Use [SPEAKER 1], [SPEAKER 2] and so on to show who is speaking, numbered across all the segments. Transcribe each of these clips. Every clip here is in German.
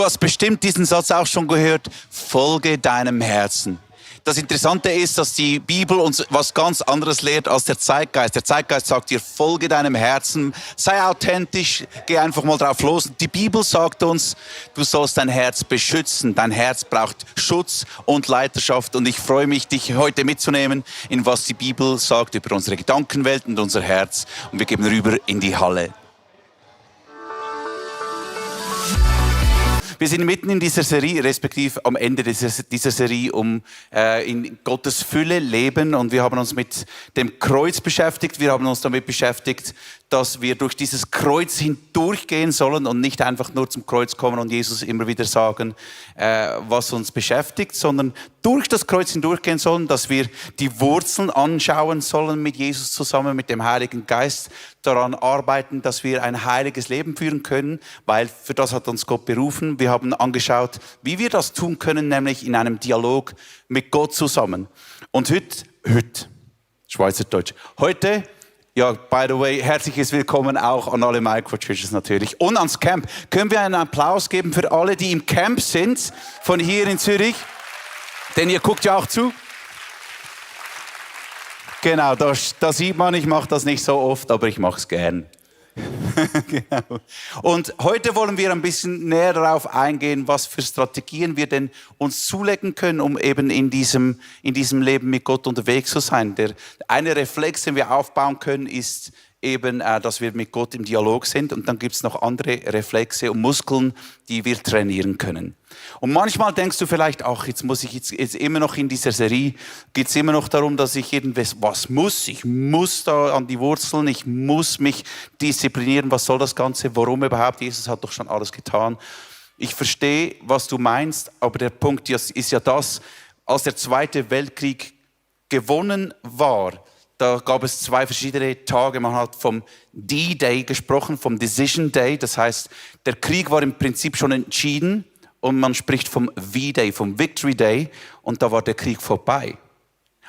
[SPEAKER 1] Du hast bestimmt diesen Satz auch schon gehört, folge deinem Herzen. Das Interessante ist, dass die Bibel uns was ganz anderes lehrt als der Zeitgeist. Der Zeitgeist sagt dir, folge deinem Herzen, sei authentisch, geh einfach mal drauf los. Die Bibel sagt uns, du sollst dein Herz beschützen. Dein Herz braucht Schutz und Leiterschaft. Und ich freue mich, dich heute mitzunehmen, in was die Bibel sagt über unsere Gedankenwelt und unser Herz. Und wir gehen rüber in die Halle. Wir sind mitten in dieser Serie, respektive am Ende dieser Serie, in Gottes Fülle leben. Und wir haben uns mit dem Kreuz beschäftigt. Wir haben uns damit beschäftigt, dass wir durch dieses Kreuz hindurchgehen sollen und nicht einfach nur zum Kreuz kommen und Jesus immer wieder sagen, was uns beschäftigt, sondern durch das Kreuz hindurchgehen sollen, dass wir die Wurzeln anschauen sollen mit Jesus zusammen, mit dem Heiligen Geist, daran arbeiten, dass wir ein heiliges Leben führen können, weil für das hat uns Gott berufen. Wir haben angeschaut, wie wir das tun können, nämlich in einem Dialog mit Gott zusammen. Und heute, Schweizerdeutsch, heute, ja, by the way, herzliches Willkommen auch an alle Microchurches natürlich und ans Camp. Können wir einen Applaus geben für alle, die im Camp sind, von hier in Zürich? Denn ihr guckt ja auch zu. Genau, da sieht man, ich mache das nicht so oft, aber ich mache es gern. Genau. Und heute wollen wir ein bisschen näher darauf eingehen, was für Strategien wir denn uns zulegen können, um eben in diesem Leben mit Gott unterwegs zu sein. Eine Reflex, den wir aufbauen können, ist eben, dass wir mit Gott im Dialog sind. Und dann gibt es noch andere Reflexe und Muskeln, die wir trainieren können. Und manchmal denkst du vielleicht, ach, jetzt muss ich jetzt immer noch in dieser Serie, geht es immer noch darum, dass ich was muss. Ich muss da an die Wurzeln, ich muss mich disziplinieren. Was soll das Ganze? Warum überhaupt? Jesus hat doch schon alles getan. Ich verstehe, was du meinst, aber der Punkt ist ja das, als der Zweite Weltkrieg gewonnen war, da gab es 2 verschiedene Tage. Man hat vom D-Day gesprochen, vom Decision Day. Das heißt, der Krieg war im Prinzip schon entschieden. Und man spricht vom V-Day, vom Victory Day. Und da war der Krieg vorbei.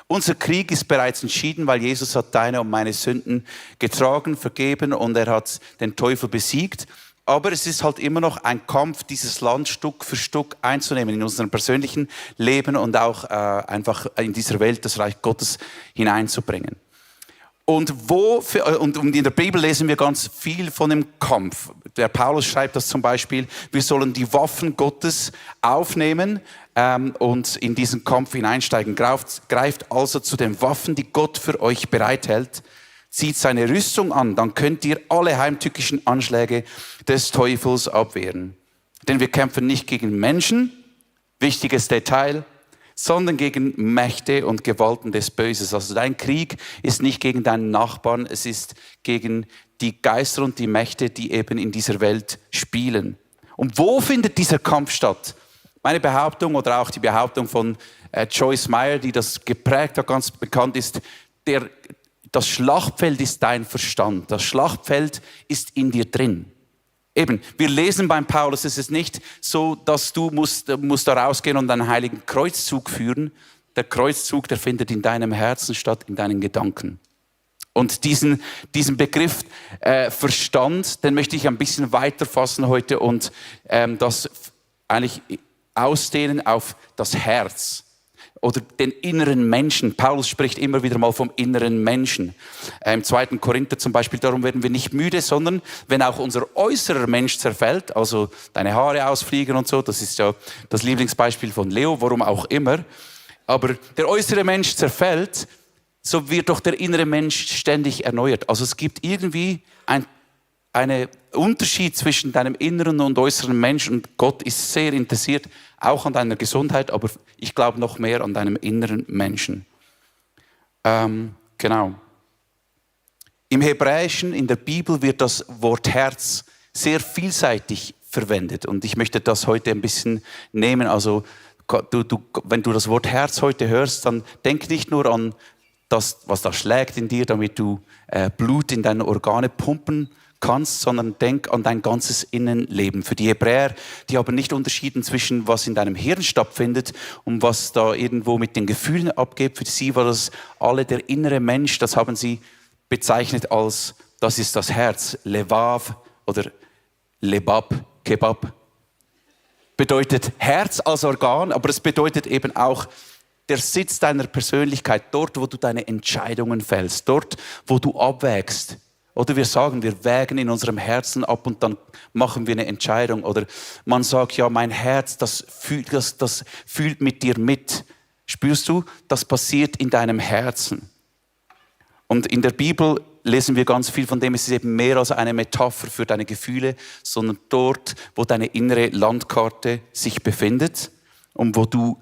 [SPEAKER 1] Unser Krieg ist bereits entschieden, weil Jesus hat deine und meine Sünden getragen, vergeben und er hat den Teufel besiegt. Aber es ist halt immer noch ein Kampf, dieses Land Stück für Stück einzunehmen in unserem persönlichen Leben und auch einfach in dieser Welt das Reich Gottes hineinzubringen. Und in der Bibel lesen wir ganz viel von dem Kampf. Der Paulus schreibt das zum Beispiel, wir sollen die Waffen Gottes aufnehmen und in diesen Kampf hineinsteigen. Greift also zu den Waffen, die Gott für euch bereithält. Zieht seine Rüstung an, dann könnt ihr alle heimtückischen Anschläge des Teufels abwehren. Denn wir kämpfen nicht gegen Menschen, wichtiges Detail, sondern gegen Mächte und Gewalten des Böses. Also dein Krieg ist nicht gegen deinen Nachbarn, es ist gegen die Geister und die Mächte, die eben in dieser Welt spielen. Und wo findet dieser Kampf statt? Meine Behauptung oder auch die Behauptung von Joyce Meyer, die das geprägt hat, ganz bekannt ist, das Schlachtfeld ist dein Verstand. Das Schlachtfeld ist in dir drin. Eben, wir lesen beim Paulus, es ist nicht so, dass du musst da rausgehen und einen heiligen Kreuzzug führen. Der Kreuzzug, der findet in deinem Herzen statt, in deinen Gedanken. Und diesen Begriff Verstand, den möchte ich ein bisschen weiter fassen heute und das eigentlich ausdehnen auf das Herz. Oder den inneren Menschen. Paulus spricht immer wieder mal vom inneren Menschen. Im 2. Korinther zum Beispiel, darum werden wir nicht müde, sondern wenn auch unser äußerer Mensch zerfällt, also deine Haare ausfliegen und so, das ist ja das Lieblingsbeispiel von Leo, warum auch immer. Aber der äußere Mensch zerfällt, so wird doch der innere Mensch ständig erneuert. Also es gibt irgendwie einen Unterschied zwischen deinem inneren und äußeren Mensch und Gott ist sehr interessiert, auch an deiner Gesundheit, aber ich glaube noch mehr an deinem inneren Menschen. Genau. Im Hebräischen, in der Bibel wird das Wort Herz sehr vielseitig verwendet und ich möchte das heute ein bisschen nehmen. Also wenn du das Wort Herz heute hörst, dann denk nicht nur an das, was da schlägt in dir, damit du Blut in deine Organe pumpen kannst, sondern denk an dein ganzes Innenleben. Für die Hebräer, die haben nicht unterschieden zwischen was in deinem Hirn stattfindet und was da irgendwo mit den Gefühlen abgeht. Für sie war das alle der innere Mensch, das haben sie bezeichnet als, das ist das Herz, Levav oder Lebab, Kebab. bedeutet Herz als Organ, aber es bedeutet eben auch der Sitz deiner Persönlichkeit, dort, wo du deine Entscheidungen fällst, dort, wo du abwägst. Oder wir sagen, wir wägen in unserem Herzen ab und dann machen wir eine Entscheidung. Oder man sagt, ja, mein Herz, das fühlt mit dir mit. Spürst du, das passiert in deinem Herzen. Und in der Bibel lesen wir ganz viel von dem, es ist eben mehr als eine Metapher für deine Gefühle, sondern dort, wo deine innere Landkarte sich befindet und wo du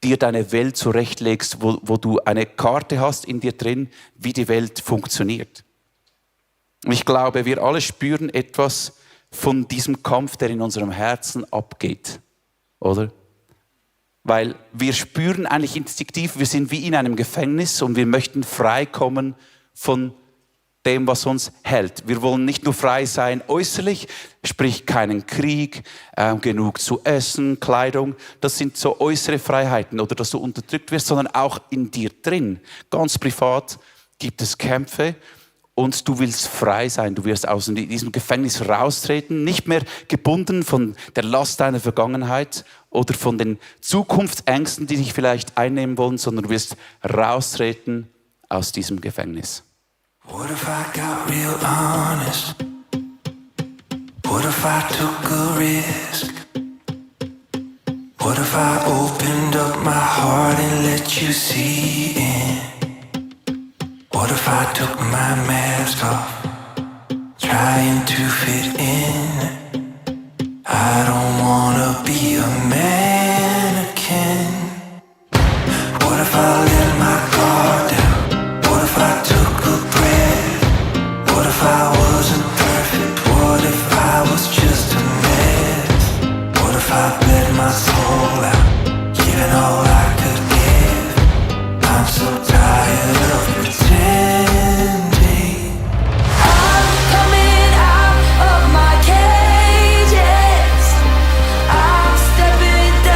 [SPEAKER 1] dir deine Welt zurechtlegst, wo du eine Karte hast in dir drin, wie die Welt funktioniert. Und ich glaube, wir alle spüren etwas von diesem Kampf, der in unserem Herzen abgeht, oder? Weil wir spüren eigentlich instinktiv, wir sind wie in einem Gefängnis und wir möchten frei kommen von dem, was uns hält. Wir wollen nicht nur frei sein äußerlich, sprich keinen Krieg, genug zu essen, Kleidung. Das sind so äußere Freiheiten oder dass du unterdrückt wirst, sondern auch in dir drin. Ganz privat gibt es Kämpfe und du willst frei sein. Du wirst aus diesem Gefängnis raustreten, nicht mehr gebunden von der Last deiner Vergangenheit oder von den Zukunftsängsten, die dich vielleicht einnehmen wollen, sondern du wirst raustreten aus diesem Gefängnis.
[SPEAKER 2] What if I got real honest? What if I took a risk? What if I opened up my heart and let you see in? What if I took my mask off, trying to fit in? I don't wanna be a mannequin. What if I let my guard down? What if I took a breath? What if I wasn't perfect? What if I was just a mess? What if I bled my soul out, giving all I could give? I'm so tired of pretending. I'm coming out of my cages. I'm stepping down.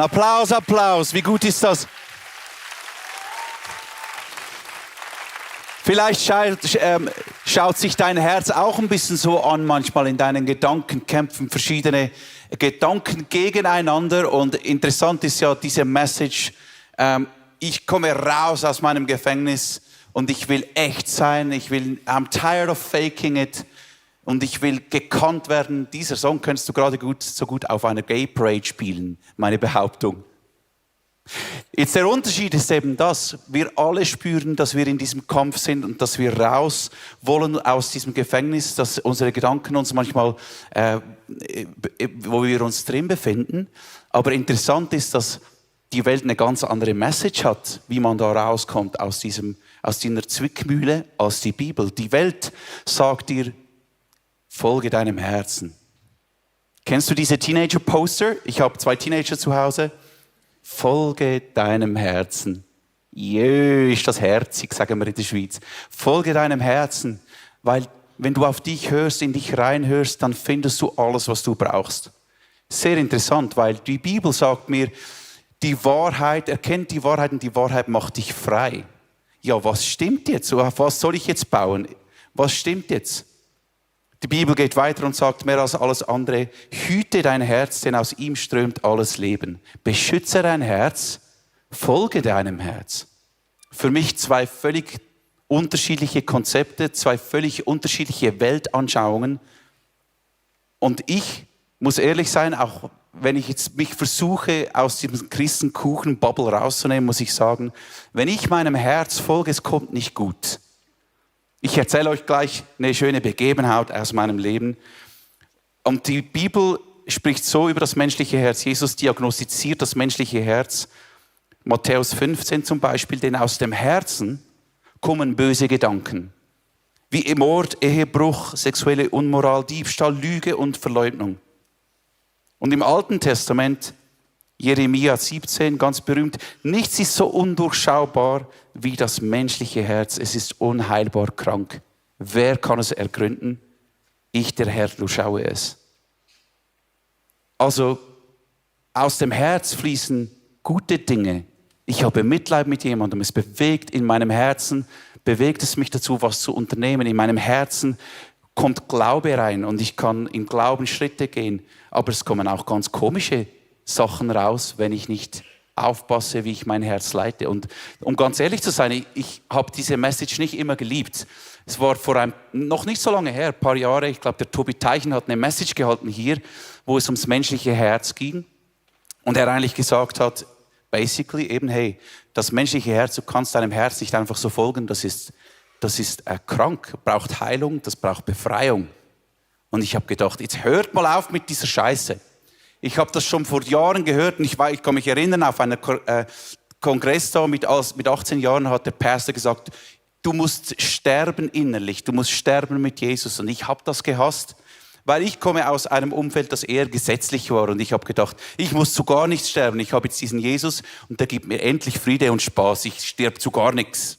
[SPEAKER 1] Applaus, Applaus. Wie gut ist das? Vielleicht schaut sich dein Herz auch ein bisschen so an, manchmal in deinen Gedanken kämpfen verschiedene Gedanken gegeneinander. Und interessant ist ja diese Message, ich komme raus aus meinem Gefängnis und ich will echt sein, I'm tired of faking it und ich will gekannt werden. Dieser Song könntest du gerade so gut auf einer Gay Parade spielen, meine Behauptung. Jetzt der Unterschied ist eben das, wir alle spüren, dass wir in diesem Kampf sind und dass wir raus wollen aus diesem Gefängnis, dass unsere Gedanken uns manchmal, wo wir uns drin befinden. Aber interessant ist, dass die Welt eine ganz andere Message hat, wie man da rauskommt aus dieser Zwickmühle, als die Bibel. Die Welt sagt dir, folge deinem Herzen. Kennst du diese Teenager-Poster? Ich habe 2 Teenager zu Hause. Folge deinem Herzen. Jö, ist das herzig, sagen wir in der Schweiz. Folge deinem Herzen, weil wenn du auf dich hörst, in dich reinhörst, dann findest du alles, was du brauchst. Sehr interessant, weil die Bibel sagt mir, die Wahrheit, erkennt die Wahrheit und die Wahrheit macht dich frei. Ja, was stimmt jetzt? Auf was soll ich jetzt bauen? Was stimmt jetzt? Die Bibel geht weiter und sagt mehr als alles andere, hüte dein Herz, denn aus ihm strömt alles Leben. Beschütze dein Herz, folge deinem Herz. Für mich 2 völlig unterschiedliche Konzepte, 2 völlig unterschiedliche Weltanschauungen. Und ich muss ehrlich sein, auch wenn ich jetzt mich versuche, aus diesem Christenkuchen-Bubble rauszunehmen, muss ich sagen, wenn ich meinem Herz folge, es kommt nicht gut. Ich erzähle euch gleich eine schöne Begebenheit aus meinem Leben. Und die Bibel spricht so über das menschliche Herz. Jesus diagnostiziert das menschliche Herz. Matthäus 15 zum Beispiel, denn aus dem Herzen kommen böse Gedanken. Wie Mord, Ehebruch, sexuelle Unmoral, Diebstahl, Lüge und Verleugnung. Und im Alten Testament, Jeremia 17, ganz berühmt, nichts ist so undurchschaubar wie das menschliche Herz. Es ist unheilbar krank. Wer kann es ergründen? Ich, der Herr, durchschaue es. Also, aus dem Herz fließen gute Dinge. Ich habe Mitleid mit jemandem. Es bewegt in meinem Herzen, bewegt es mich dazu, was zu unternehmen. In meinem Herzen kommt Glaube rein und ich kann im Glauben Schritte gehen. Aber es kommen auch ganz komische Sachen raus, wenn ich nicht aufpasse, wie ich mein Herz leite. Und um ganz ehrlich zu sein, ich habe diese Message nicht immer geliebt. Es war noch nicht so lange her, ein paar Jahre, ich glaube, der Tobi Teichen hat eine Message gehalten hier, wo es ums menschliche Herz ging. Und er eigentlich gesagt hat, basically eben, hey, das menschliche Herz, du kannst deinem Herz nicht einfach so folgen, das ist krank, braucht Heilung, das braucht Befreiung. Und ich habe gedacht, jetzt hört mal auf mit dieser Scheiße. Ich habe das schon vor Jahren gehört und ich kann mich erinnern, auf einem Kongress da mit 18 Jahren hat der Pastor gesagt, du musst sterben innerlich, du musst sterben mit Jesus. Und ich habe das gehasst, weil ich komme aus einem Umfeld, das eher gesetzlich war. Und ich habe gedacht, ich muss zu gar nichts sterben. Ich habe jetzt diesen Jesus und der gibt mir endlich Friede und Spaß. Ich sterbe zu gar nichts.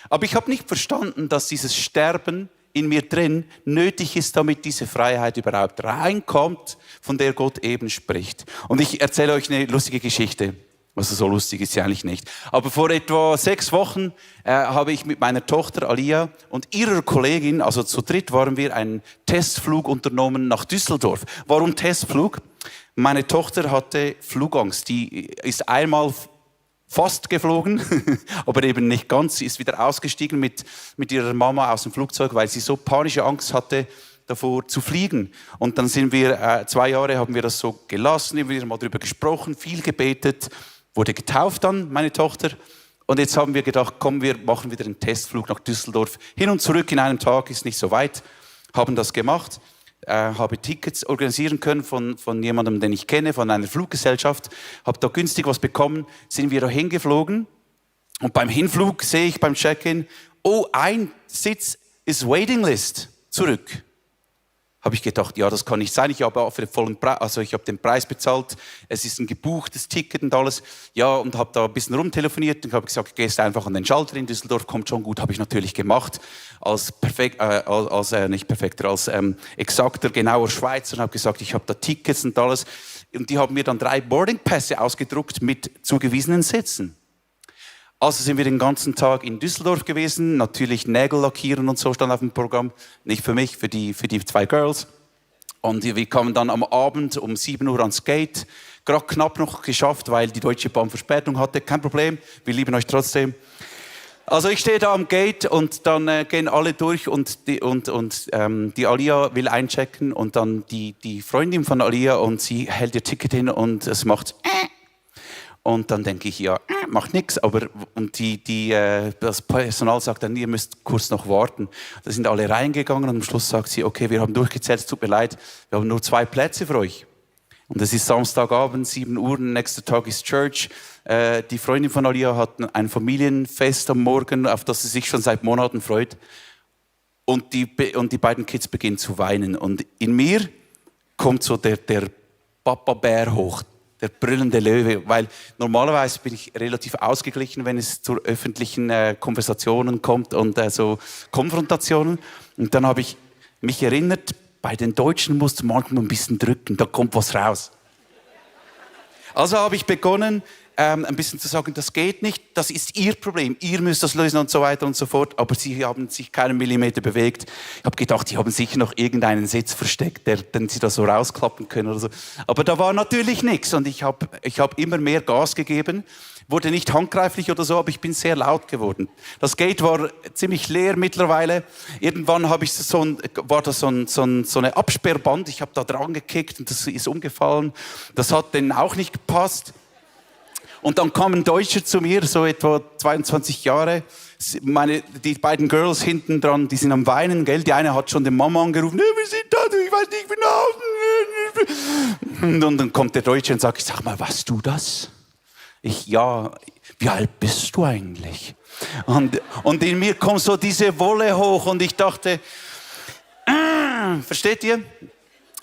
[SPEAKER 1] Aber ich habe nicht verstanden, dass dieses Sterben in mir drin nötig ist, damit diese Freiheit überhaupt reinkommt, von der Gott eben spricht. Und ich erzähle euch eine lustige Geschichte. Also so lustig ist sie eigentlich nicht. Aber vor etwa 6 Wochen habe ich mit meiner Tochter Alia und ihrer Kollegin, also zu dritt waren wir, einen Testflug unternommen nach Düsseldorf. Warum Testflug? Meine Tochter hatte Flugangst. Die ist einmal fast geflogen, aber eben nicht ganz. Sie ist wieder ausgestiegen mit ihrer Mama aus dem Flugzeug, weil sie so panische Angst hatte, davor zu fliegen. Und dann sind wir, 2 Jahre haben wir das so gelassen, immer wieder mal darüber gesprochen, viel gebetet, wurde getauft dann, meine Tochter. Und jetzt haben wir gedacht, komm, wir machen wieder einen Testflug nach Düsseldorf. Hin und zurück in einem Tag, ist nicht so weit. Haben das gemacht. Habe Tickets organisieren können von jemandem, den ich kenne, von einer Fluggesellschaft, habe da günstig was bekommen, sind wir da hingeflogen und beim Hinflug sehe ich beim Check-in, oh, ein Sitz ist Waiting List, zurück. Habe ich gedacht, ja, das kann nicht sein, ich habe für den vollen Preis, also ich habe den Preis bezahlt, es ist ein gebuchtes Ticket und alles, ja, und habe da ein bisschen rumtelefoniert und habe gesagt, gehst einfach an den Schalter in Düsseldorf, kommt schon gut, habe ich natürlich gemacht, als exakter, genauer Schweizer und habe gesagt, ich habe da Tickets und alles. Und die haben mir dann 3 Boardingpässe ausgedruckt mit zugewiesenen Sitzen. Also sind wir den ganzen Tag in Düsseldorf gewesen. Natürlich Nägel lackieren und so stand auf dem Programm. Nicht für mich, für die 2 Girls. Und wir kamen dann am Abend um 7 Uhr ans Gate. Gerade knapp noch geschafft, weil die Deutsche Bahn Verspätung hatte. Kein Problem, wir lieben euch trotzdem. Also ich stehe da am Gate und dann gehen alle durch und die Alia will einchecken und dann die Freundin von Alia und sie hält ihr Ticket hin und es macht und dann denke ich, ja, macht nichts, aber und das Personal sagt dann, ihr müsst kurz noch warten. Da sind alle reingegangen und am Schluss sagt sie, okay, wir haben durchgezählt, es tut mir leid, wir haben nur 2 Plätze für euch. Und es ist Samstagabend, 7 Uhr, nächster Tag ist Church. Die Freundin von Alia hat ein Familienfest am Morgen, auf das sie sich schon seit Monaten freut. Und die beiden Kids beginnen zu weinen. Und in mir kommt so der Papa-Bär hoch, der brüllende Löwe. Weil normalerweise bin ich relativ ausgeglichen, wenn es zu öffentlichen Konversationen kommt und so Konfrontationen. Und dann habe ich mich erinnert, bei den Deutschen musst du manchmal ein bisschen drücken, da kommt was raus. Also habe ich begonnen, ein bisschen zu sagen, das geht nicht, das ist ihr Problem, ihr müsst das lösen und so weiter und so fort. Aber sie haben sich keinen Millimeter bewegt. Ich habe gedacht, die haben sicher noch irgendeinen Sitz versteckt, den sie da so rausklappen können oder so. Aber da war natürlich nichts und ich hab immer mehr Gas gegeben. Wurde nicht handgreiflich oder so, aber ich bin sehr laut geworden. Das Gate war ziemlich leer mittlerweile. Irgendwann war das so eine Absperrband. Ich habe da dran gekickt und das ist umgefallen. Das hat denen auch nicht gepasst. Und dann kam ein Deutscher zu mir, so etwa 22 Jahre. Die beiden Girls hinten dran, die sind am Weinen, gell? Die eine hat schon den Mama angerufen, wir sind da, ich weiß nicht, ich bin nach Hause. Und dann kommt der Deutsche und sagt, sag mal, weißt du das? Ja, wie alt bist du eigentlich? Und in mir kommt so diese Wolle hoch und ich dachte, versteht ihr?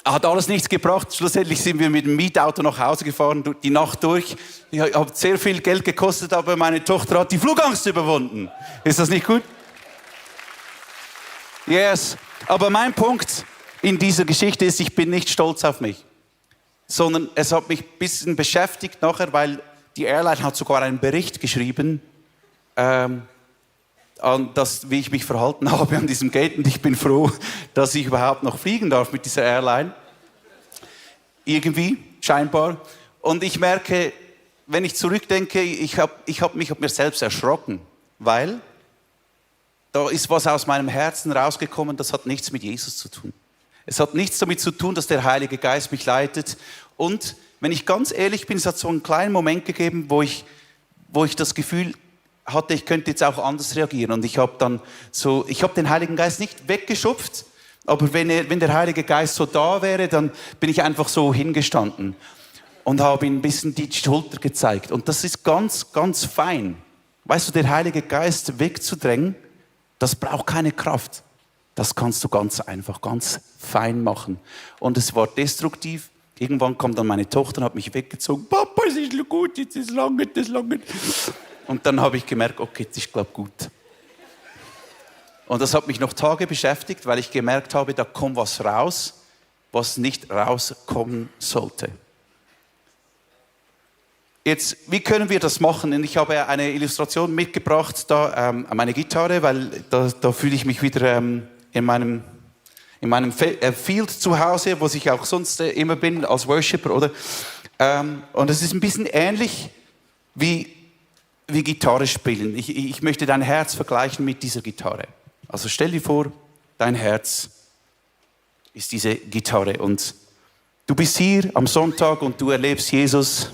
[SPEAKER 1] Hat alles nichts gebracht. Schlussendlich sind wir mit dem Mietauto nach Hause gefahren, die Nacht durch. Ich habe sehr viel Geld gekostet, aber meine Tochter hat die Flugangst überwunden. Ist das nicht gut? Yes. Aber mein Punkt in dieser Geschichte ist, ich bin nicht stolz auf mich, sondern es hat mich ein bisschen beschäftigt nachher, weil die Airline hat sogar einen Bericht geschrieben, wie ich mich verhalten habe an diesem Gate. Und ich bin froh, dass ich überhaupt noch fliegen darf mit dieser Airline. Irgendwie, scheinbar. Und ich merke, wenn ich zurückdenke, ich hab mich auf mir selbst erschrocken, weil da ist was aus meinem Herzen rausgekommen, das hat nichts mit Jesus zu tun. Es hat nichts damit zu tun, dass der Heilige Geist mich leitet. Und wenn ich ganz ehrlich bin, es hat so einen kleinen Moment gegeben, wo ich das Gefühl hatte, ich könnte jetzt auch anders reagieren. Und ich habe den Heiligen Geist nicht weggeschupft, aber wenn der Heilige Geist so da wäre, dann bin ich einfach so hingestanden und habe ihm ein bisschen die Schulter gezeigt. Und das ist ganz, ganz fein. Weißt du, der Heilige Geist wegzudrängen, das braucht keine Kraft. Das kannst du ganz einfach, ganz fein machen. Und es war destruktiv. Irgendwann kam dann meine Tochter und hat mich weggezogen. Papa, es ist gut, jetzt ist lange, das lange. Und dann habe ich gemerkt, okay, jetzt ist, glaube ich, gut. Und das hat mich noch Tage beschäftigt, weil ich gemerkt habe, da kommt was raus, was nicht rauskommen sollte. Jetzt, wie können wir das machen? Und ich habe eine Illustration mitgebracht, da meine Gitarre, weil da fühle ich mich wieder in meinem Field zu Hause, wo ich auch sonst immer bin als Worshipper, oder? Und es ist ein bisschen ähnlich wie Gitarre spielen. Ich möchte dein Herz vergleichen mit dieser Gitarre. Also stell dir vor, dein Herz ist diese Gitarre und du bist hier am Sonntag und du erlebst Jesus.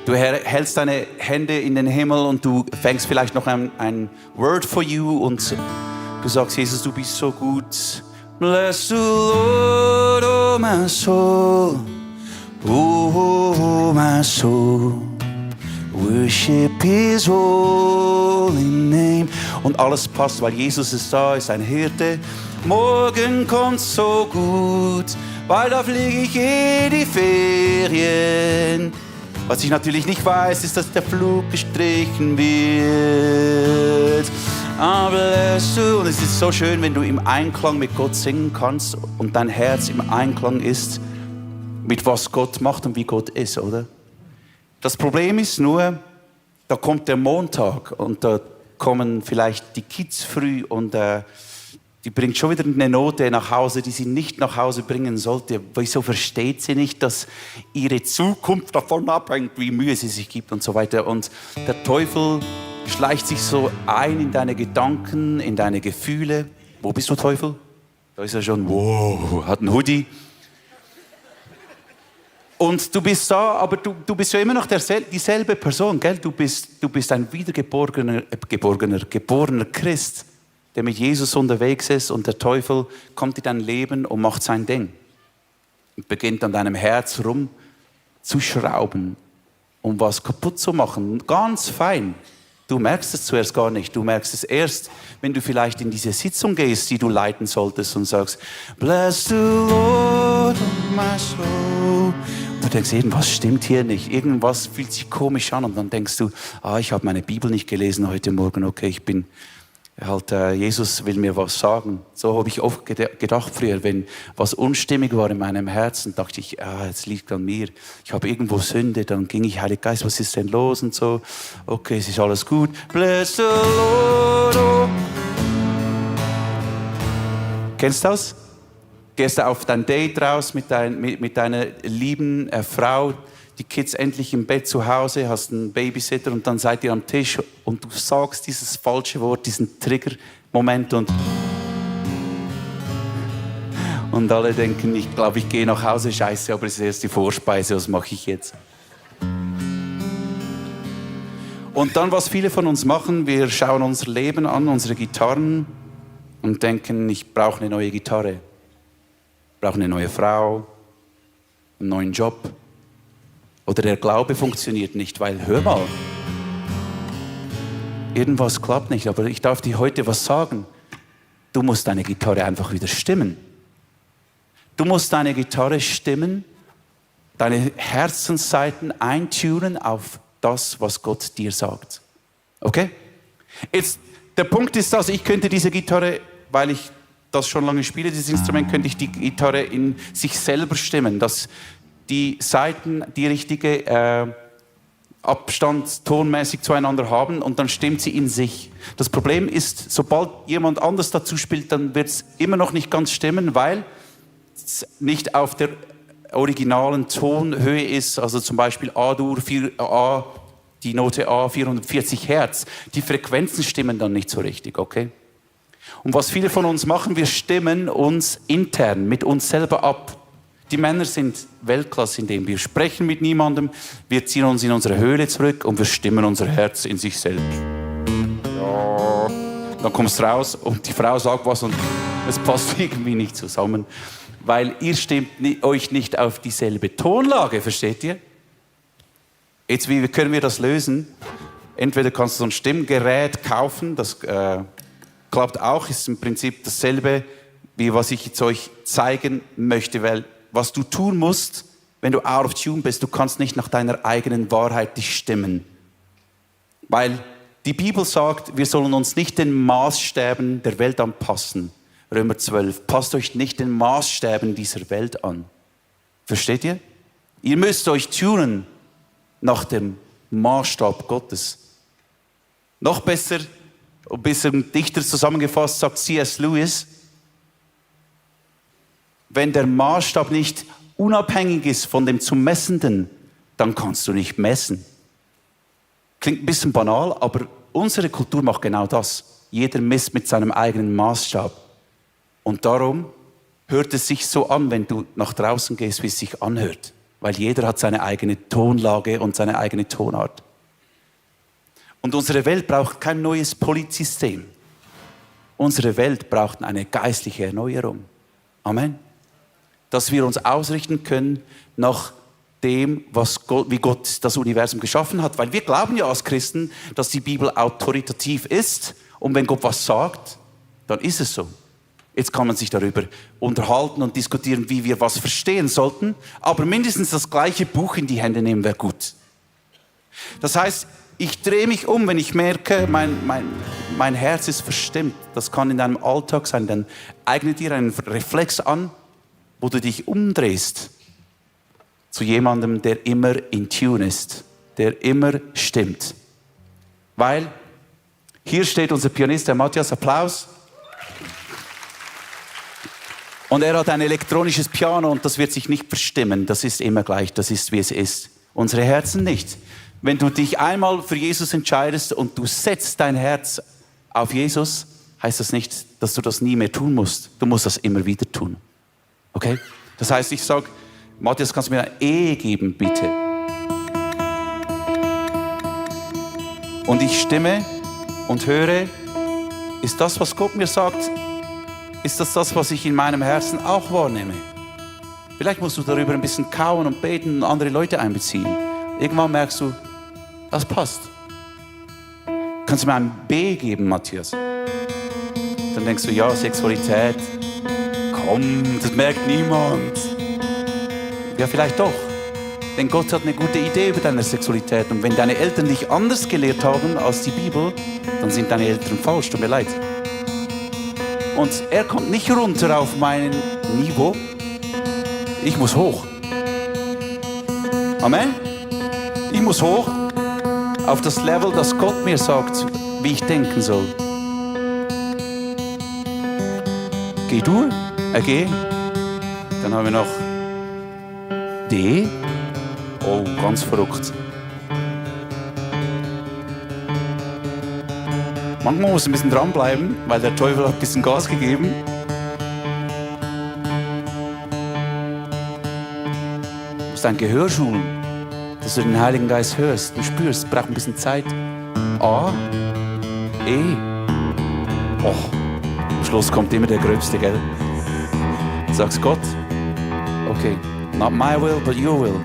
[SPEAKER 1] Du hältst deine Hände in den Himmel und du fängst vielleicht noch ein Word for you und du sagst, Jesus, du bist so gut. Bless the Lord, oh my soul, oh my soul. Worship His holy name. Und alles passt, weil Jesus ist da, ist ein Hirte. Morgen kommt so gut, weil da fliege ich in die Ferien. Was ich natürlich nicht weiß, ist, dass der Flug gestrichen wird. bless you. Und es ist so schön, wenn du im Einklang mit Gott singen kannst und dein Herz im Einklang ist mit was Gott macht und wie Gott ist, oder? Das Problem ist nur, da kommt der Montag und da kommen vielleicht die Kids früh und die bringt schon wieder eine Note nach Hause, die sie nicht nach Hause bringen sollte. Wieso versteht sie nicht, dass ihre Zukunft davon abhängt, wie Mühe sie sich gibt und so weiter. Und der Teufel schleicht sich so ein in deine Gedanken, in deine Gefühle. Wo bist du, Teufel? Da ist er schon, wow, hat einen Hoodie. Und du bist da, aber du bist ja immer noch dieselbe Person, gell? Du bist ein wiedergeborener Christ, der mit Jesus unterwegs ist und der Teufel kommt in dein Leben und macht sein Ding. Und beginnt an deinem Herz rumzuschrauben, um was kaputt zu machen. Ganz fein. Du merkst es zuerst gar nicht. Du merkst es erst, wenn du vielleicht in diese Sitzung gehst, die du leiten solltest und sagst, Bless the Lord, oh my soul. Du denkst, irgendwas stimmt hier nicht, irgendwas fühlt sich komisch an und dann denkst du, ich habe meine Bibel nicht gelesen heute Morgen, okay, ich bin halt, Jesus will mir was sagen. So habe ich oft gedacht früher, wenn was unstimmig war in meinem Herzen, dachte ich, es liegt an mir. Ich habe irgendwo Sünde, dann ging ich, Heiliger Geist, was ist denn los und so. Okay, es ist alles gut. Bless the Lord. Oh. Kennst du das? Gehst du auf dein Date raus mit deiner lieben Frau, die Kids endlich im Bett zu Hause, hast einen Babysitter und dann seid ihr am Tisch und du sagst dieses falsche Wort, diesen Trigger-Moment und alle denken, ich glaube, ich gehe nach Hause, scheiße, aber es ist erst die Vorspeise, was mache ich jetzt? Und dann, was viele von uns machen, wir schauen unser Leben an, unsere Gitarren und denken, ich brauche eine neue Gitarre, ich brauche eine neue Frau, einen neuen Job. Oder der Glaube funktioniert nicht, weil, hör mal, irgendwas klappt nicht. Aber ich darf dir heute was sagen. Du musst deine Gitarre einfach wieder stimmen. Du musst deine Gitarre stimmen, deine Herzensseiten eintunen auf das, was Gott dir sagt. Okay? Jetzt, der Punkt ist, dass ich könnte diese Gitarre, weil ich das schon lange spiele, dieses Instrument, könnte ich die Gitarre in sich selber stimmen, dass die Saiten die richtige Abstand tonmäßig zueinander haben und dann stimmt sie in sich. Das Problem ist, sobald jemand anders dazu spielt, dann wird es immer noch nicht ganz stimmen, weil es nicht auf der originalen Tonhöhe ist, also zum Beispiel A-Dur, die Note A, 440 Hertz. Die Frequenzen stimmen dann nicht so richtig, okay? Und was viele von uns machen, wir stimmen uns intern mit uns selber ab. Die Männer sind Weltklasse, indem wir sprechen mit niemandem, wir ziehen uns in unsere Höhle zurück und wir stimmen unser Herz in sich selbst. Ja. Dann kommst du raus und die Frau sagt was und es passt irgendwie nicht zusammen, weil ihr stimmt euch nicht auf dieselbe Tonlage, versteht ihr? Jetzt, wie können wir das lösen? Entweder kannst du so ein Stimmgerät kaufen, das klappt auch, ist im Prinzip dasselbe, wie was ich jetzt euch zeigen möchte, weil was du tun musst, wenn du out of tune bist, du kannst nicht nach deiner eigenen Wahrheit dich stimmen. Weil die Bibel sagt, wir sollen uns nicht den Maßstäben der Welt anpassen. Römer 12, passt euch nicht den Maßstäben dieser Welt an. Versteht ihr? Ihr müsst euch tunen nach dem Maßstab Gottes. Noch besser, ein bisschen dichter zusammengefasst, sagt C.S. Lewis, wenn der Maßstab nicht unabhängig ist von dem zu Messenden, dann kannst du nicht messen. Klingt ein bisschen banal, aber unsere Kultur macht genau das. Jeder misst mit seinem eigenen Maßstab. Und darum hört es sich so an, wenn du nach draußen gehst, wie es sich anhört. Weil jeder hat seine eigene Tonlage und seine eigene Tonart. Und unsere Welt braucht kein neues Politsystem. Unsere Welt braucht eine geistliche Erneuerung. Amen. Dass wir uns ausrichten können nach dem, wie Gott das Universum geschaffen hat. Weil wir glauben ja als Christen, dass die Bibel autoritativ ist. Und wenn Gott was sagt, dann ist es so. Jetzt kann man sich darüber unterhalten und diskutieren, wie wir was verstehen sollten. Aber mindestens das gleiche Buch in die Hände nehmen wäre gut. Das heißt, ich drehe mich um, wenn ich merke, mein Herz ist verstimmt. Das kann in deinem Alltag sein. Dann eigne dir einen Reflex an, wo du dich umdrehst zu jemandem, der immer in Tune ist, der immer stimmt. Weil hier steht unser Pianist, der Matthias, Applaus. Und er hat ein elektronisches Piano und das wird sich nicht verstimmen. Das ist immer gleich, das ist, wie es ist. Unsere Herzen nicht. Wenn du dich einmal für Jesus entscheidest und du setzt dein Herz auf Jesus, heißt das nicht, dass du das nie mehr tun musst. Du musst das immer wieder tun. Okay? Das heißt, ich sage, Matthias, kannst du mir ein E geben, bitte? Und ich stimme und höre, ist das, was Gott mir sagt, ist das, was ich in meinem Herzen auch wahrnehme? Vielleicht musst du darüber ein bisschen kauen und beten und andere Leute einbeziehen. Irgendwann merkst du, das passt. Kannst du mir ein B geben, Matthias? Dann denkst du, ja, Sexualität, komm, das merkt niemand. Ja, vielleicht doch. Denn Gott hat eine gute Idee über deine Sexualität. Und wenn deine Eltern dich anders gelehrt haben als die Bibel, dann sind deine Eltern falsch, tut mir leid. Und er kommt nicht runter auf mein Niveau. Ich muss hoch. Amen? Ich muss hoch auf das Level, das Gott mir sagt, wie ich denken soll. G-Dur, G. Dann haben wir noch D. Oh, ganz verrückt. Manchmal muss ein bisschen dranbleiben, weil der Teufel hat ein bisschen Gas gegeben. Du musst dein Gehör schulen, dass du den Heiligen Geist hörst und spürst. Es braucht ein bisschen Zeit. A, E. Oh, am Schluss kommt immer der Gröbste, gell? Du sagst Gott, okay, not my will, but your will.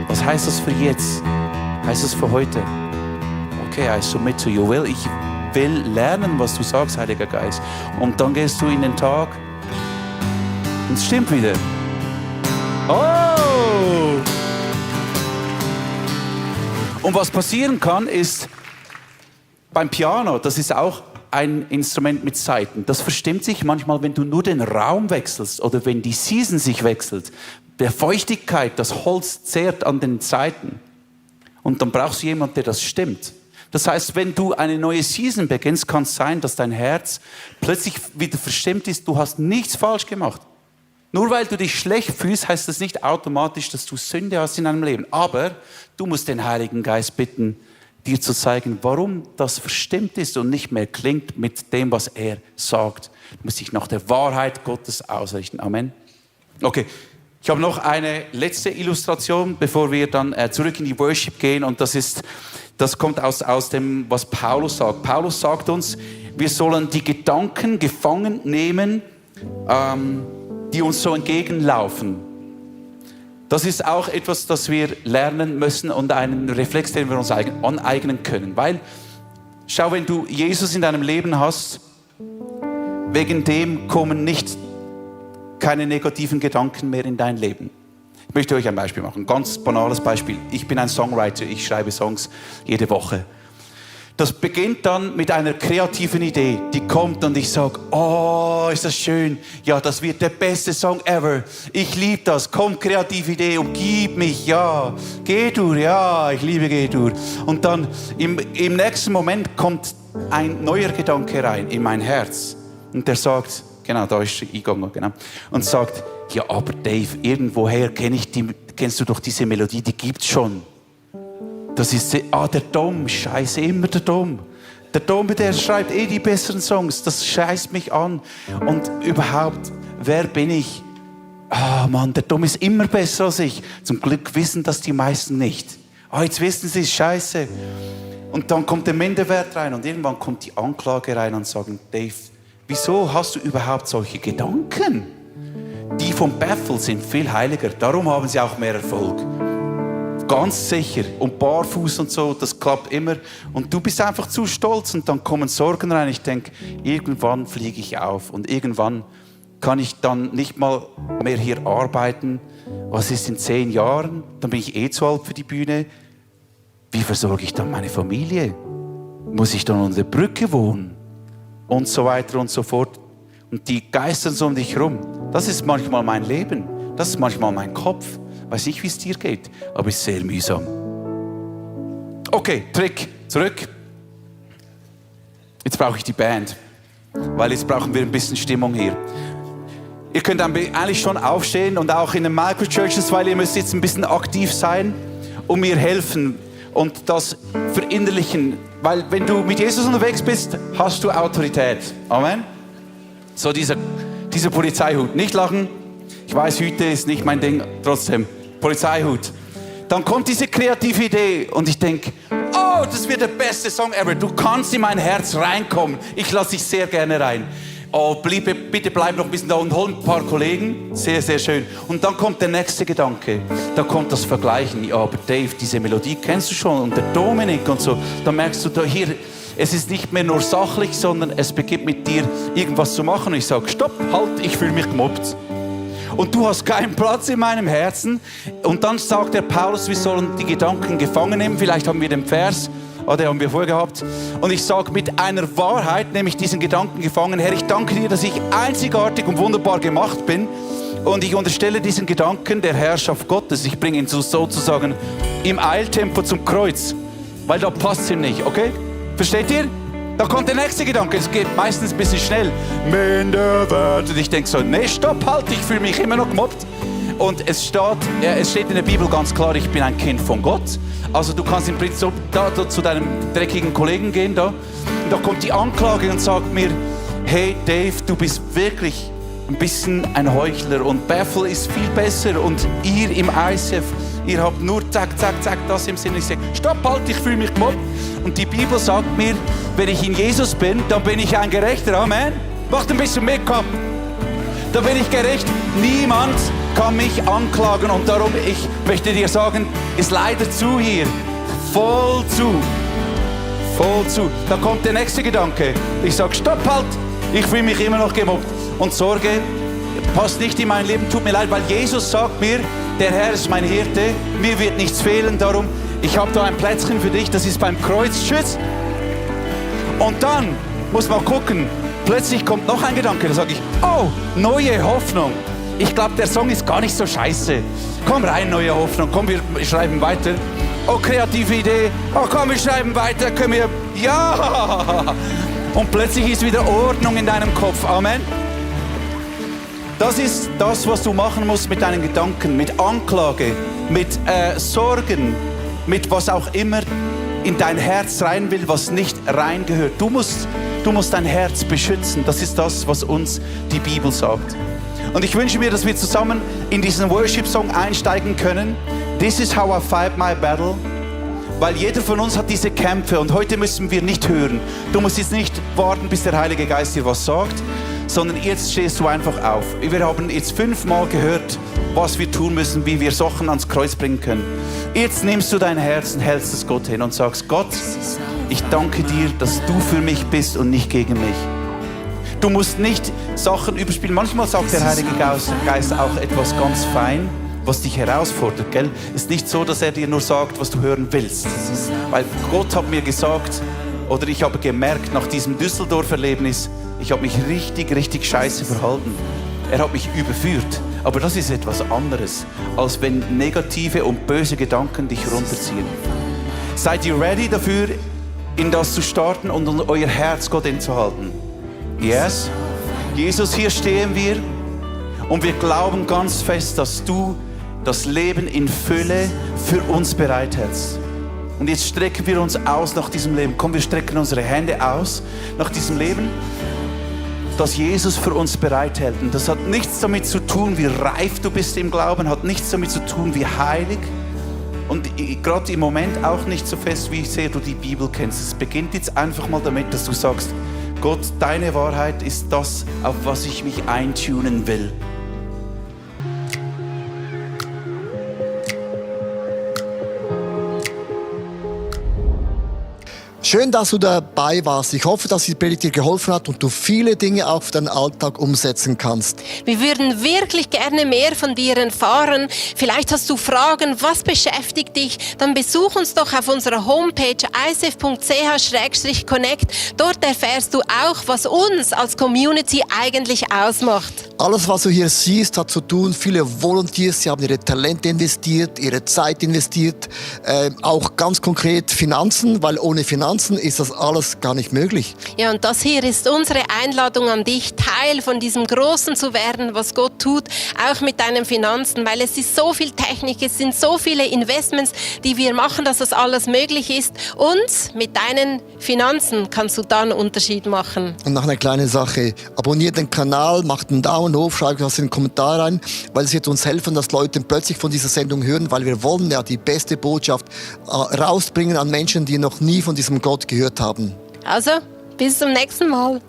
[SPEAKER 1] Was heißt das für jetzt? Heißt das für heute? Okay, I submit to your will. Ich will lernen, was du sagst, Heiliger Geist. Und dann gehst du in den Tag und es stimmt wieder. Oh! Und was passieren kann, ist beim Piano, das ist auch ein Instrument mit Saiten. Das verstimmt sich manchmal, wenn du nur den Raum wechselst oder wenn die Season sich wechselt. Der Feuchtigkeit, das Holz zehrt an den Saiten. Und dann brauchst du jemanden, der das stimmt. Das heißt, wenn du eine neue Season beginnst, kann es sein, dass dein Herz plötzlich wieder verstimmt ist. Du hast nichts falsch gemacht. Nur weil du dich schlecht fühlst, heißt das nicht automatisch, dass du Sünde hast in deinem Leben. Aber du musst den Heiligen Geist bitten, dir zu zeigen, warum das verstimmt ist und nicht mehr klingt mit dem, was er sagt. Du musst dich nach der Wahrheit Gottes ausrichten. Amen. Okay. Ich habe noch eine letzte Illustration, bevor wir dann zurück in die Worship gehen. Und das kommt aus dem, was Paulus sagt. Paulus sagt uns, wir sollen die Gedanken gefangen nehmen, die uns so entgegenlaufen. Das ist auch etwas, das wir lernen müssen und einen Reflex, den wir uns aneignen können. Weil, schau, wenn du Jesus in deinem Leben hast, wegen dem kommen nicht keine negativen Gedanken mehr in dein Leben. Ich möchte euch ein Beispiel machen, ein ganz banales Beispiel. Ich bin ein Songwriter, ich schreibe Songs jede Woche. Das beginnt dann mit einer kreativen Idee, die kommt und ich sage, oh, ist das schön, ja, das wird der beste Song ever. Ich liebe das, komm, kreative Idee, umgib mich, ja. G-Dur, ja, ich liebe G-Dur. Und dann im nächsten Moment kommt ein neuer Gedanke rein in mein Herz und der sagt, genau, da ist eingegangen, genau. Und sagt, ja, aber Dave, irgendwoher kennst du doch diese Melodie, die gibt's schon. Das ist, der Dom, scheiße, immer der Dom. Der Dom, der schreibt die besseren Songs, das scheißt mich an. Und überhaupt, wer bin ich? Mann, der Dom ist immer besser als ich. Zum Glück wissen das die meisten nicht. Jetzt wissen sie es, scheiße. Und dann kommt der Minderwert rein und irgendwann kommt die Anklage rein und sagen, Dave, wieso hast du überhaupt solche Gedanken? Die von Bethel sind viel heiliger, darum haben sie auch mehr Erfolg. Ganz sicher. Und barfuß und so, das klappt immer. Und du bist einfach zu stolz und dann kommen Sorgen rein. Ich denke, irgendwann fliege ich auf und irgendwann kann ich dann nicht mal mehr hier arbeiten. Was ist in 10 Jahren? Dann bin ich zu alt für die Bühne. Wie versorge ich dann meine Familie? muss ich dann unter der Brücke wohnen? Und so weiter und so fort. Und die geistern so um dich herum. Das ist manchmal mein Leben. Das ist manchmal mein Kopf. Weiß nicht, wie es dir geht, aber es ist sehr mühsam. Okay, Trick, zurück. Jetzt brauche ich die Band, weil jetzt brauchen wir ein bisschen Stimmung hier. Ihr könnt eigentlich schon aufstehen und auch in den Microchurches, weil ihr müsst jetzt ein bisschen aktiv sein und mir helfen und das verinnerlichen. Weil wenn du mit Jesus unterwegs bist, hast du Autorität. Amen. So dieser Polizeihut. Nicht lachen. Ich weiß, Hüte ist nicht mein Ding. Trotzdem, Polizeihut. Dann kommt diese kreative Idee und ich denke, oh, das wird der beste Song ever. Du kannst in mein Herz reinkommen. Ich lasse dich sehr gerne rein. Oh, bitte bleib noch ein bisschen da und hol ein paar Kollegen. Sehr, sehr schön. Und dann kommt der nächste Gedanke. Da kommt das Vergleichen. Ja, aber Dave, diese Melodie kennst du schon. Und der Dominik und so. Da merkst du, da hier, es ist nicht mehr nur sachlich, sondern es beginnt mit dir irgendwas zu machen. Und ich sage, stopp, halt, ich fühle mich gemobbt. Und du hast keinen Platz in meinem Herzen. Und dann sagt der Paulus, wir sollen die Gedanken gefangen nehmen. Vielleicht haben wir den Vers, den haben wir vorher gehabt. Und ich sage mit einer Wahrheit, nämlich diesen Gedanken gefangen, Herr, ich danke dir, dass ich einzigartig und wunderbar gemacht bin. Und ich unterstelle diesen Gedanken der Herrschaft Gottes. Ich bringe ihn sozusagen im Eiltempo zum Kreuz. Weil da passt es ihm nicht, okay? Versteht ihr? Da kommt der nächste Gedanke. Es geht meistens ein bisschen schnell. Minderwert. Und ich denke so, nee, stopp, halt, ich fühle mich immer noch gemobbt. Und es steht in der Bibel ganz klar, ich bin ein Kind von Gott. Also du kannst im Prinzip da zu deinem dreckigen Kollegen gehen da. Und da kommt die Anklage und sagt mir, hey Dave, du bist wirklich ein bisschen ein Heuchler und Bethel ist viel besser und ihr im ICF, ihr habt nur zack, zack, zack, das im Sinne. Ich sage, stopp, halt, ich fühle mich gemobbt. Und die Bibel sagt mir, wenn ich in Jesus bin, dann bin ich ein Gerechter. Amen. Macht ein bisschen mit, komm. Da bin ich gerecht. Niemand kann mich anklagen. Und darum, ich möchte dir sagen, ist leider zu hier. Voll zu. Voll zu. Da kommt der nächste Gedanke. Ich sage, stopp, halt. Ich fühle mich immer noch gemobbt. Und Sorge passt nicht in mein Leben. Tut mir leid, weil Jesus sagt mir, der Herr ist mein Hirte. Mir wird nichts fehlen. Darum, ich habe da ein Plätzchen für dich. Das ist beim Kreuz. Tschüss. Und dann muss man gucken. Plötzlich kommt noch ein Gedanke, da sage ich, oh, neue Hoffnung. Ich glaube, der Song ist gar nicht so scheiße. Komm rein, neue Hoffnung, komm, wir schreiben weiter. Oh, kreative Idee, oh komm, wir schreiben weiter, können wir, ja. Und plötzlich ist wieder Ordnung in deinem Kopf, Amen. Das ist das, was du machen musst mit deinen Gedanken, mit Anklage, mit Sorgen, mit was auch immer in dein Herz rein will, was nicht reingehört. Du musst dein Herz beschützen. Das ist das, was uns die Bibel sagt. Und ich wünsche mir, dass wir zusammen in diesen Worship-Song einsteigen können. This is how I fight my battle. Weil jeder von uns hat diese Kämpfe und heute müssen wir nicht hören. Du musst jetzt nicht warten, bis der Heilige Geist dir was sagt, sondern jetzt stehst du einfach auf. Wir haben jetzt 5-mal gehört, was wir tun müssen, wie wir Sachen ans Kreuz bringen können. Jetzt nimmst du dein Herz und hältst es Gott hin und sagst, Gott, ich danke dir, dass du für mich bist und nicht gegen mich. Du musst nicht Sachen überspielen. Manchmal sagt der Heilige Geist auch etwas ganz fein, was dich herausfordert, gell? Ist nicht so, dass er dir nur sagt, was du hören willst. Weil Gott hat mir gesagt, oder ich habe gemerkt, nach diesem Düsseldorf-Erlebnis, ich habe mich richtig, richtig scheiße verhalten. Er hat mich überführt. Aber das ist etwas anderes, als wenn negative und böse Gedanken dich runterziehen. Seid ihr ready dafür, in das zu starten und euer Herz Gott hinzuhalten? Yes? Jesus, hier stehen wir und wir glauben ganz fest, dass du das Leben in Fülle für uns bereithältst. Und jetzt strecken wir uns aus nach diesem Leben. Komm, wir strecken unsere Hände aus nach diesem Leben, das Jesus für uns bereithält. Und das hat nichts damit zu tun, wie reif du bist im Glauben, hat nichts damit zu tun, wie heilig. Und gerade im Moment auch nicht so fest, wie sehr du die Bibel kennst. Es beginnt jetzt einfach mal damit, dass du sagst, Gott, deine Wahrheit ist das, auf was ich mich eintunen will.
[SPEAKER 3] Schön, dass du dabei warst. Ich hoffe, dass die Predigt dir geholfen hat und du viele Dinge auch für deinen Alltag umsetzen kannst.
[SPEAKER 4] Wir würden wirklich gerne mehr von dir erfahren. Vielleicht hast du Fragen, was beschäftigt dich? Dann besuch uns doch auf unserer Homepage icf.ch/connect. Dort erfährst du auch, was uns als Community eigentlich ausmacht.
[SPEAKER 3] Alles, was du hier siehst, hat zu tun. Viele Volunteers, sie haben ihre Talente investiert, ihre Zeit investiert. Auch ganz konkret Finanzen, weil ohne Finanzen ist das alles gar nicht möglich.
[SPEAKER 4] Ja, und das hier ist unsere Einladung an dich, Teil von diesem Großen zu werden, was Gott tut, auch mit deinen Finanzen, weil es ist so viel Technik, es sind so viele Investments, die wir machen, dass das alles möglich ist. Und mit deinen Finanzen kannst du da einen Unterschied machen.
[SPEAKER 3] Und noch eine kleine Sache. Abonniert den Kanal, macht einen Daumen hoch, schreibt was in den Kommentar rein, weil es wird uns helfen, dass Leute plötzlich von dieser Sendung hören, weil wir wollen ja die beste Botschaft rausbringen an Menschen, die noch nie von diesem Gott gehört haben.
[SPEAKER 4] Also, bis zum nächsten Mal.